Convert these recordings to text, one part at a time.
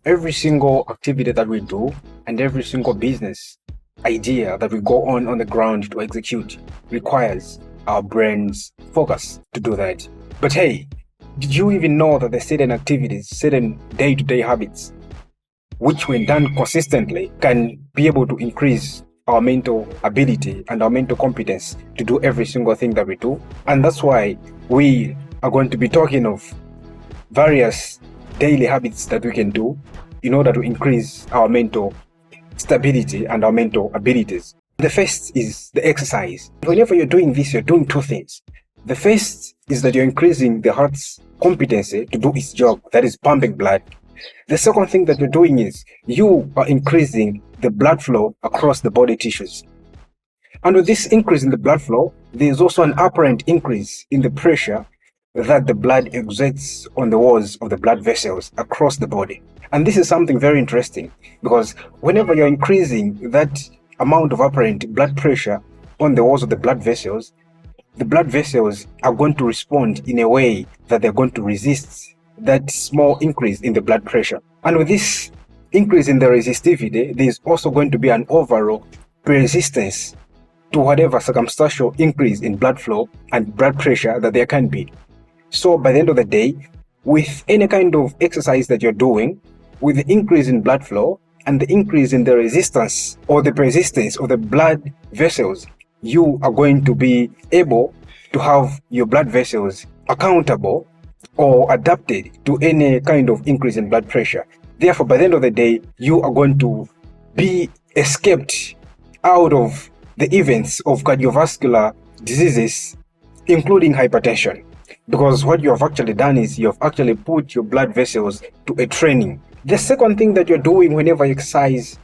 Every single activity that we do and every single business idea that we go on the ground to execute requires our brain's focus to do that. But hey, did you even know that the certain activities, certain day-to-day habits, which when done consistently can be able to increase our mental ability and our mental competence to do every single thing that we do? And that's why we are going to be talking of various daily habits that we can do in order to increase our mental stability and our mental abilities. The first is the exercise. Whenever you're doing this, you're doing two things. The first is that you're increasing the heart's competency to do its job, that is pumping blood. The second thing that you're doing is you are increasing the blood flow across the body tissues. And with this increase in the blood flow, there is also an apparent increase in the pressure that the blood exerts on the walls of the blood vessels across the body. And this is something very interesting, because whenever you're increasing that amount of apparent blood pressure on the walls of the blood vessels are going to respond in a way that they're going to resist that small increase in the blood pressure. And with this increase in the resistivity, there's also going to be an overall resistance to whatever circumstantial increase in blood flow and blood pressure that there can be. So by the end of the day, with any kind of exercise that you're doing, with the increase in blood flow and the increase in the resistance or the persistence of the blood vessels, you are going to be able to have your blood vessels accountable or adapted to any kind of increase in blood pressure. Therefore, by the end of the day, you are going to be escaped out of the events of cardiovascular diseases, including hypertension. Because what you have actually done is you have actually put your blood vessels to a training. The second thing that you're doing whenever you exercise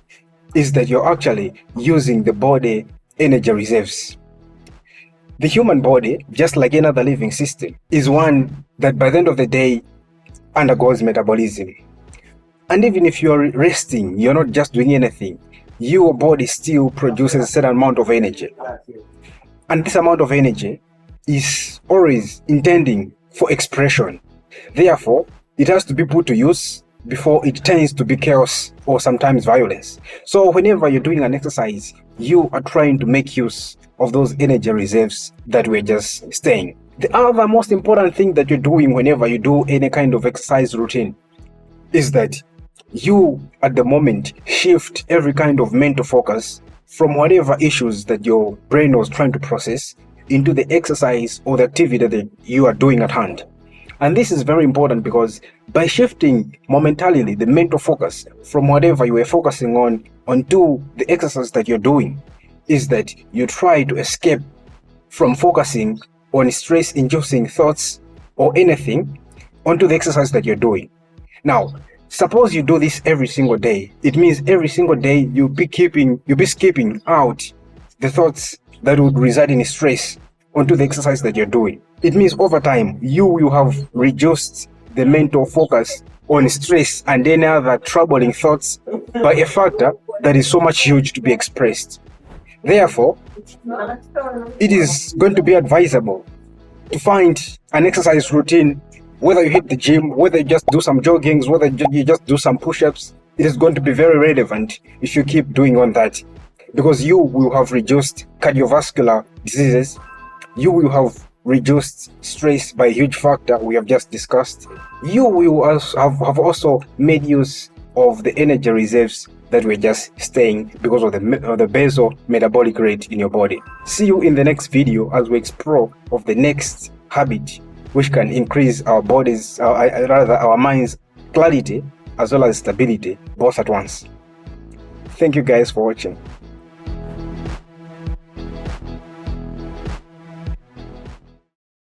is that you're actually using the body energy reserves. The human body, just like any other living system, is one that by the end of the day undergoes metabolism. And even if you're resting, you're not just doing anything, your body still produces a certain amount of energy. And this amount of energy is always intending for expression. Therefore, it has to be put to use before it tends to be chaos or sometimes violence. So whenever you're doing an exercise, you are trying to make use of those energy reserves that we're just saying. The other most important thing that you're doing whenever you do any kind of exercise routine is that you at the moment shift every kind of mental focus from whatever issues that your brain was trying to process into the exercise or the activity that you are doing at hand. And this is very important, because by shifting momentarily the mental focus from whatever you were focusing on onto the exercise that you're doing, is that you try to escape from focusing on stress-inducing thoughts or anything onto the exercise that you're doing. Now, suppose you do this every single day. It means every single day you'll be skipping out the thoughts that would reside in stress onto the exercise that you're doing. It means over time, you will have reduced the mental focus on stress and any other troubling thoughts by a factor that is so much huge to be expressed. Therefore, it is going to be advisable to find an exercise routine, whether you hit the gym, whether you just do some joggings, whether you just do some push-ups. It is going to be very relevant if you keep doing on that, because you will have reduced cardiovascular diseases, you will have reduced stress by a huge factor we have just discussed. You will also have also made use of the energy reserves that we're just staying because of the basal metabolic rate in your body. See you in the next video as we explore of the next habit which can increase our bodies, our mind's clarity as well as stability both at once. Thank you guys for watching.